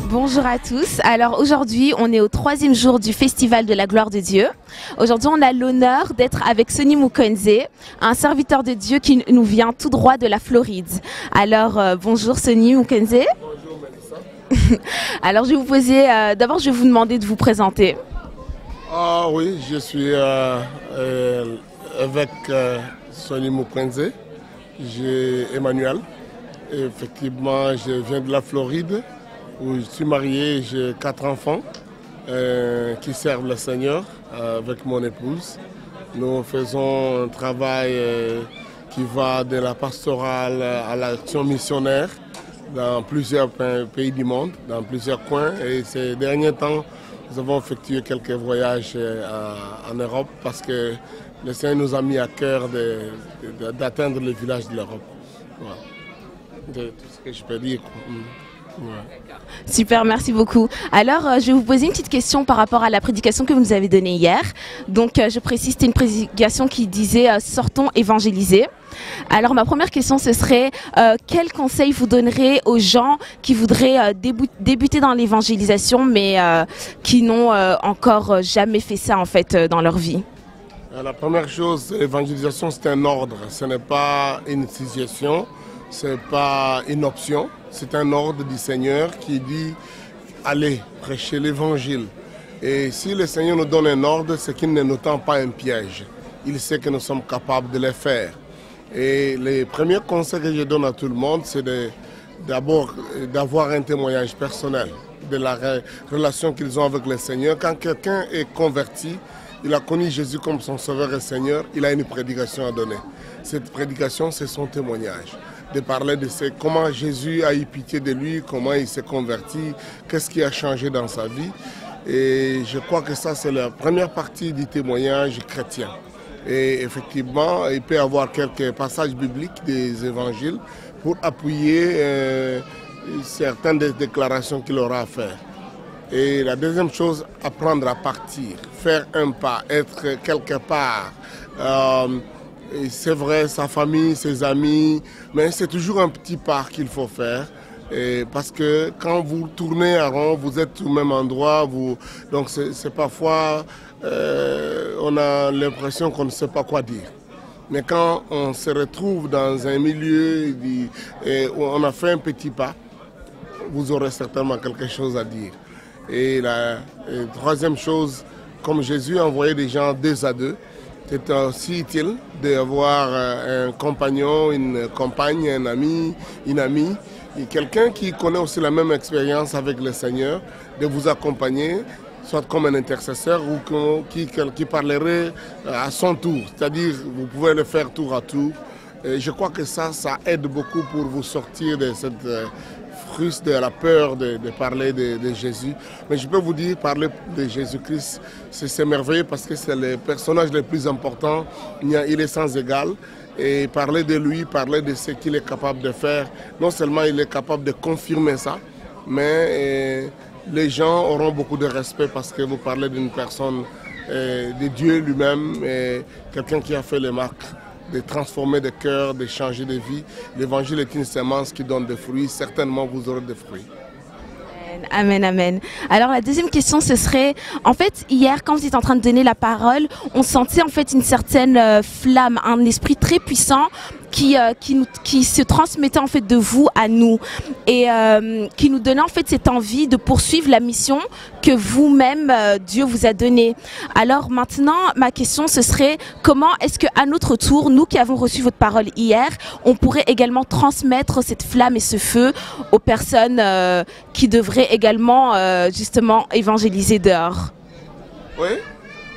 Bonjour à tous. Alors aujourd'hui, on est au 3e jour du Festival de la Gloire de Dieu. Aujourd'hui, on a l'honneur d'être avec Sonny Mukonze, un serviteur de Dieu qui nous vient tout droit de la Floride. Alors bonjour Sonny Mukonze. Bonjour Melissa. Alors je vais vous poser, d'abord je vais vous demander de vous présenter. Ah oui, je suis avec Sonny Mukonze, j'ai Emmanuel. Et effectivement, je viens de la Floride où je suis marié, j'ai 4 enfants qui servent le Seigneur avec mon épouse. Nous faisons un travail qui va de la pastorale à l'action missionnaire dans plusieurs pays du monde, dans plusieurs coins. Et ces derniers temps, nous avons effectué quelques voyages en Europe parce que le Seigneur nous a mis à cœur d'atteindre les villages de l'Europe. Voilà. C'est tout ce que je peux dire. Ouais. Super, merci beaucoup. Alors, je vais vous poser une petite question par rapport à la prédication que vous nous avez donnée hier. Donc, je précise, c'était une prédication qui disait « Sortons évangéliser ». Alors, ma première question, ce serait quel conseil vous donnerez aux gens qui voudraient débuter dans l'évangélisation, mais qui n'ont encore jamais fait ça, en fait, dans leur vie? La première chose, l'évangélisation, c'est un ordre. Ce n'est pas une suggestion, ce n'est pas une option. C'est un ordre du Seigneur qui dit « Allez, prêcher l'évangile ». Et si le Seigneur nous donne un ordre, c'est qu'il ne nous tend pas un piège. Il sait que nous sommes capables de le faire. Et les premiers conseils que je donne à tout le monde, c'est d'abord d'avoir un témoignage personnel de la relation qu'ils ont avec le Seigneur. Quand quelqu'un est converti, il a connu Jésus comme son sauveur et Seigneur, il a une prédication à donner. Cette prédication, c'est son témoignage. De parler de comment Jésus a eu pitié de lui, comment il s'est converti, qu'est-ce qui a changé dans sa vie. Et je crois que ça, c'est la première partie du témoignage chrétien. Et effectivement, il peut y avoir quelques passages bibliques des évangiles pour appuyer certaines des déclarations qu'il aura à faire. Et la deuxième chose, apprendre à partir, faire un pas, être quelque part. C'est vrai, sa famille, ses amis, mais c'est toujours un petit pas qu'il faut faire. Parce que quand vous tournez à rond, vous êtes au même endroit, donc c'est parfois, on a l'impression qu'on ne sait pas quoi dire. Mais quand on se retrouve dans un milieu où on a fait un petit pas, vous aurez certainement quelque chose à dire. Et la troisième chose, comme Jésus a envoyé des gens 2 à 2, c'est aussi utile d'avoir un compagnon, une compagne, un ami, une amie, et quelqu'un qui connaît aussi la même expérience avec le Seigneur, de vous accompagner, soit comme un intercesseur ou qui parlerait à son tour. C'est-à-dire, vous pouvez le faire tour à tour. Et je crois que ça aide beaucoup pour vous sortir de cette frustre, de la peur de parler de Jésus. Mais je peux vous dire, parler de Jésus-Christ, c'est merveilleux parce que c'est le personnage le plus important. Il est sans égal. Et parler de lui, parler de ce qu'il est capable de faire, non seulement il est capable de confirmer ça, mais les gens auront beaucoup de respect parce que vous parlez d'une personne, de Dieu lui-même, quelqu'un qui a fait les marques de transformer des cœurs, de changer de vie. L'évangile est une semence qui donne des fruits. Certainement, vous aurez des fruits. Amen, amen. Alors la deuxième question, ce serait, en fait, hier, quand vous étiez en train de donner la parole, on sentait en fait une certaine flamme, un esprit très puissant qui se transmettait en fait de vous à nous et qui nous donnait en fait cette envie de poursuivre la mission que vous-même Dieu vous a donnée. Alors maintenant, ma question ce serait comment est-ce qu'à notre tour, nous qui avons reçu votre parole hier, on pourrait également transmettre cette flamme et ce feu aux personnes qui devraient également justement évangéliser dehors? Oui,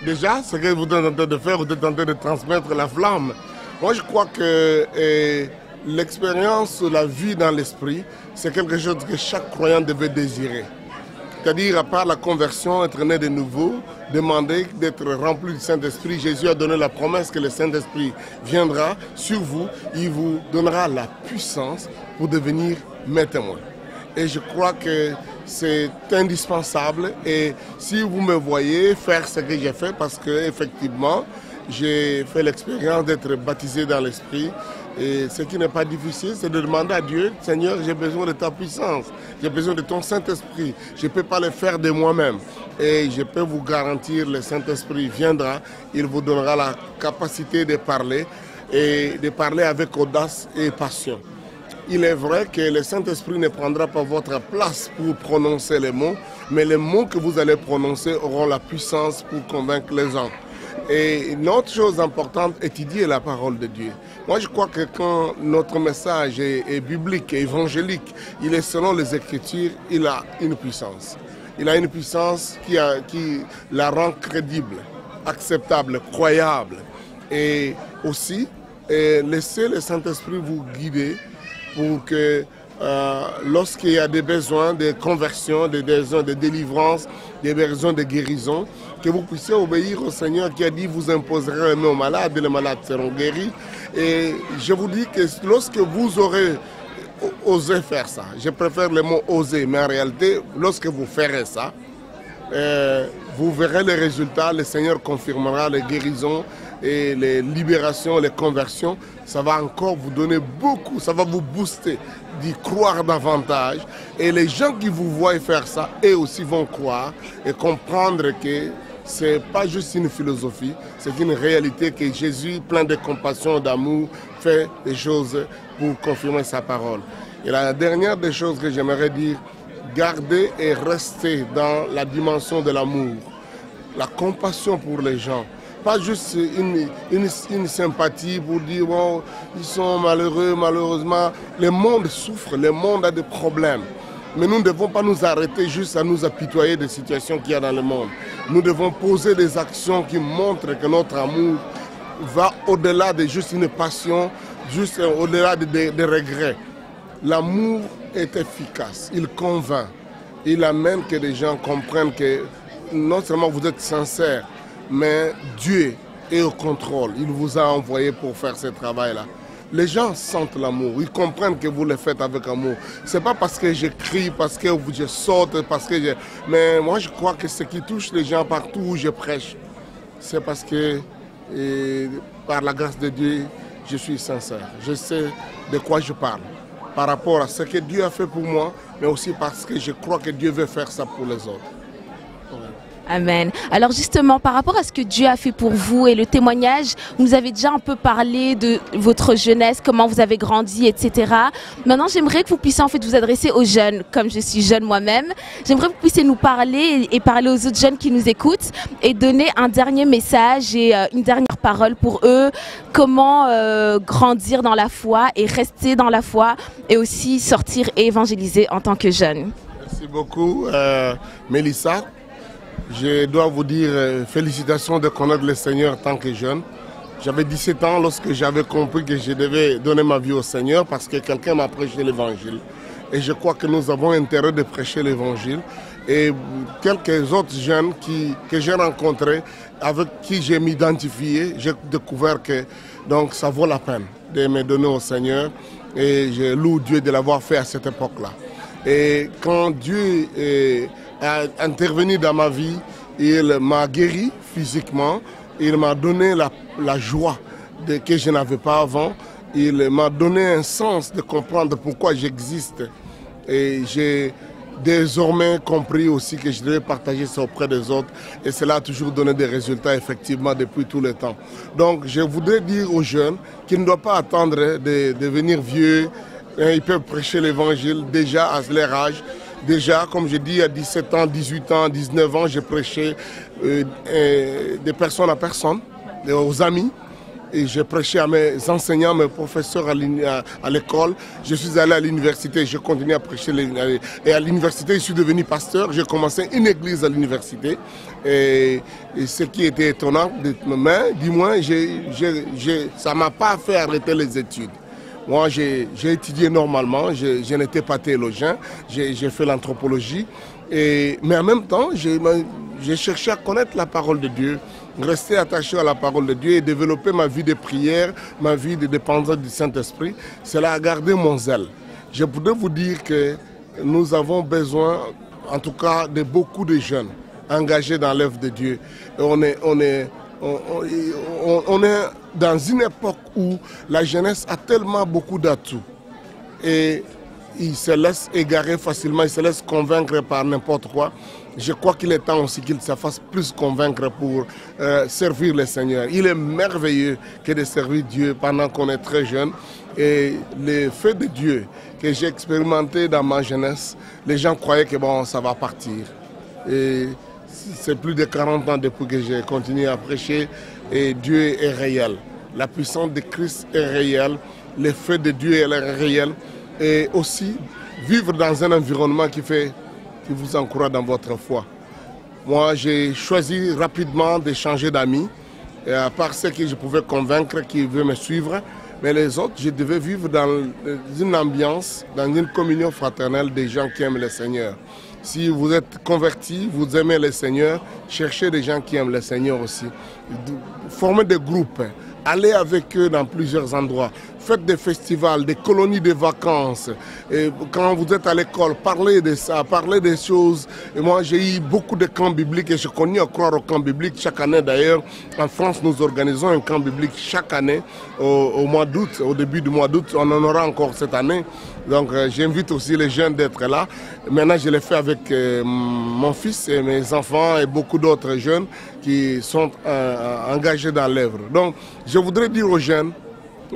déjà, ce que vous êtes en train de faire, vous êtes en train de transmettre la flamme. Moi, je crois que l'expérience, la vie dans l'esprit, c'est quelque chose que chaque croyant devait désirer. C'est-à-dire, à part la conversion, être né de nouveau, demander d'être rempli du Saint-Esprit. Jésus a donné la promesse que le Saint-Esprit viendra sur vous, il vous donnera la puissance pour devenir mes témoins. Et je crois que c'est indispensable. Et si vous me voyez faire ce que j'ai fait, parce que effectivement, j'ai fait l'expérience d'être baptisé dans l'Esprit. Et ce qui n'est pas difficile, c'est de demander à Dieu, Seigneur, j'ai besoin de ta puissance, j'ai besoin de ton Saint-Esprit. Je ne peux pas le faire de moi-même. Et je peux vous garantir, le Saint-Esprit viendra, il vous donnera la capacité de parler et de parler avec audace et passion. Il est vrai que le Saint-Esprit ne prendra pas votre place pour prononcer les mots, mais les mots que vous allez prononcer auront la puissance pour convaincre les gens. Et une autre chose importante, étudier la parole de Dieu. Moi, je crois que quand notre message est biblique, et évangélique, il est selon les Écritures, il a une puissance. Il a une puissance qui la rend crédible, acceptable, croyable. Et aussi, laissez le Saint-Esprit vous guider pour que lorsqu'il y a des besoins de conversion, des besoins de délivrance, des besoins de guérison, que vous puissiez obéir au Seigneur qui a dit vous imposerez les mains aux malades et les malades seront guéris. Et je vous dis que lorsque vous aurez osé faire ça, je préfère le mot oser, mais en réalité, lorsque vous ferez ça, vous verrez les résultats, le Seigneur confirmera les guérisons et les libérations, les conversions. Ça va encore vous donner beaucoup, ça va vous booster d'y croire davantage. Et les gens qui vous voient faire ça, eux aussi vont croire et comprendre que ce n'est pas juste une philosophie, c'est une réalité que Jésus, plein de compassion, d'amour, fait des choses pour confirmer sa parole. Et la dernière des choses que j'aimerais dire, gardez et restez dans la dimension de l'amour, la compassion pour les gens. Pas juste une sympathie pour dire bon, ils sont malheureux, malheureusement. Le monde souffre, le monde a des problèmes. Mais nous ne devons pas nous arrêter juste à nous apitoyer des situations qu'il y a dans le monde. Nous devons poser des actions qui montrent que notre amour va au-delà de juste une passion, juste au-delà des regrets. L'amour est efficace, il convainc, il amène que les gens comprennent que non seulement vous êtes sincères, mais Dieu est au contrôle. Il vous a envoyé pour faire ce travail-là. Les gens sentent l'amour, ils comprennent que vous le faites avec amour. Ce n'est pas parce que je crie, parce que je saute, parce que je... Mais moi, je crois que ce qui touche les gens partout où je prêche, c'est parce que, par la grâce de Dieu, je suis sincère. Je sais de quoi je parle par rapport à ce que Dieu a fait pour moi, mais aussi parce que je crois que Dieu veut faire ça pour les autres. Amen. Alors justement, par rapport à ce que Dieu a fait pour vous et le témoignage, vous nous avez déjà un peu parlé de votre jeunesse, comment vous avez grandi, etc. Maintenant, j'aimerais que vous puissiez en fait vous adresser aux jeunes, comme je suis jeune moi-même. J'aimerais que vous puissiez nous parler et parler aux autres jeunes qui nous écoutent et donner un dernier message et une dernière parole pour eux. Comment grandir dans la foi et rester dans la foi et aussi sortir et évangéliser en tant que jeune. Merci beaucoup, Mélissa. Je dois vous dire félicitations de connaître le Seigneur en tant que jeune. J'avais 17 ans lorsque j'avais compris que je devais donner ma vie au Seigneur parce que quelqu'un m'a prêché l'évangile. Et je crois que nous avons intérêt de prêcher l'évangile. Et quelques autres jeunes que j'ai rencontrés, avec qui j'ai m'identifié, j'ai découvert que donc, ça vaut la peine de me donner au Seigneur. Et je loue Dieu de l'avoir fait à cette époque-là. Et quand Dieu a intervenu dans ma vie, il m'a guéri physiquement, il m'a donné la joie que je n'avais pas avant, il m'a donné un sens de comprendre pourquoi j'existe. Et j'ai désormais compris aussi que je devais partager ça auprès des autres et cela a toujours donné des résultats effectivement depuis tout le temps. Donc je voudrais dire aux jeunes qu'ils ne doivent pas attendre de devenir vieux, ils peuvent prêcher l'évangile déjà à leur âge. Déjà, comme je dis, à 17 ans, 18 ans, 19 ans, j'ai prêché de personne à personne, aux amis. Et j'ai prêché à mes enseignants, mes professeurs à l'école. Je suis allé à l'université, j'ai continué à prêcher. Et à l'université, je suis devenu pasteur. J'ai commencé une église à l'université. Et ce qui était étonnant, mais dis-moi, ça ne m'a pas fait arrêter les études. Moi, j'ai étudié normalement, je n'étais pas théologien, j'ai fait l'anthropologie, mais en même temps, j'ai cherché à connaître la parole de Dieu, rester attaché à la parole de Dieu et développer ma vie de prière, ma vie de dépendance du Saint-Esprit. Cela a gardé mon zèle. Je voudrais vous dire que nous avons besoin en tout cas de beaucoup de jeunes engagés dans l'œuvre de Dieu. Et on est dans une époque où la jeunesse a tellement beaucoup d'atouts et ils se laissent égarer facilement, ils se laissent convaincre par n'importe quoi. Je crois qu'il est temps aussi qu'ils se fassent plus convaincre pour servir le Seigneur. Il est merveilleux que de servir Dieu pendant qu'on est très jeune. Et le fait de Dieu que j'ai expérimenté dans ma jeunesse, les gens croyaient que bon, ça va partir. Et c'est plus de 40 ans depuis que j'ai continué à prêcher et Dieu est réel. La puissance de Christ est réelle, le feu de Dieu est réel. Et aussi vivre dans un environnement qui vous encourage dans votre foi. Moi, j'ai choisi rapidement de changer d'amis, à part ceux que je pouvais convaincre qui veulent me suivre. Mais les autres, je devais vivre dans une ambiance, dans une communion fraternelle des gens qui aiment le Seigneur. Si vous êtes convertis, vous aimez le Seigneur, cherchez des gens qui aiment le Seigneur aussi. Formez des groupes, allez avec eux dans plusieurs endroits. Faites des festivals, des colonies de vacances. Et quand vous êtes à l'école, parlez de ça, parlez des choses. Et moi, j'ai eu beaucoup de camps bibliques et je connais à croire au camp biblique. Chaque année, d'ailleurs, en France, nous organisons un camp biblique chaque année au mois d'août. Au début du mois d'août, on en aura encore cette année. Donc, j'invite aussi les jeunes d'être là. Maintenant, je l'ai fait avec mon fils et mes enfants et beaucoup d'autres jeunes qui sont engagés dans l'œuvre. Donc, je voudrais dire aux jeunes,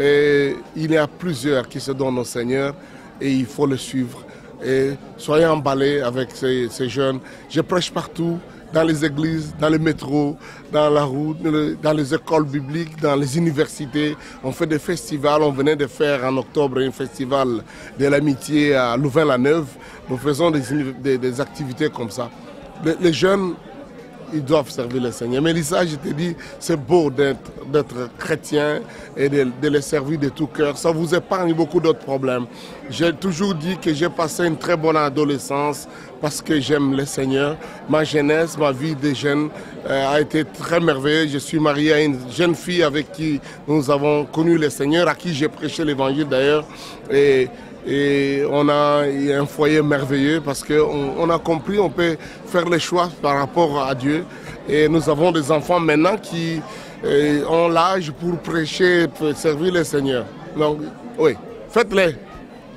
et il y a plusieurs qui se donnent au Seigneur et il faut le suivre. Et soyez emballés avec ces jeunes. Je prêche partout, dans les églises, dans les métros, dans la route, dans les écoles bibliques, dans les universités. On fait des festivals. On venait de faire en octobre un festival de l'amitié à Louvain-la-Neuve. Nous faisons des activités comme ça. Les jeunes, ils doivent servir le Seigneur. Mais Lisa, je te dis, c'est beau d'être chrétien et de les servir de tout cœur. Ça vous épargne beaucoup d'autres problèmes. J'ai toujours dit que j'ai passé une très bonne adolescence parce que j'aime le Seigneur. Ma jeunesse, ma vie de jeune a été très merveilleuse. Je suis marié à une jeune fille avec qui nous avons connu le Seigneur, à qui j'ai prêché l'évangile d'ailleurs. Et on a un foyer merveilleux parce qu'on a compris, on peut faire les choix par rapport à Dieu. Et nous avons des enfants maintenant qui ont l'âge pour prêcher, pour servir le Seigneur. Donc, oui, faites-les.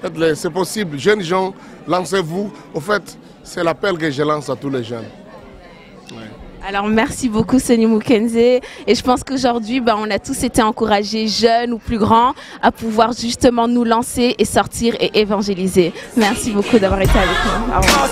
Faites-les, c'est possible. Jeunes gens, lancez-vous. Au fait, c'est l'appel que je lance à tous les jeunes. Ouais. Alors merci beaucoup Sonny Mukenze et je pense qu'aujourd'hui on a tous été encouragés, jeunes ou plus grands, à pouvoir justement nous lancer et sortir et évangéliser. Merci beaucoup d'avoir été avec nous. Au revoir.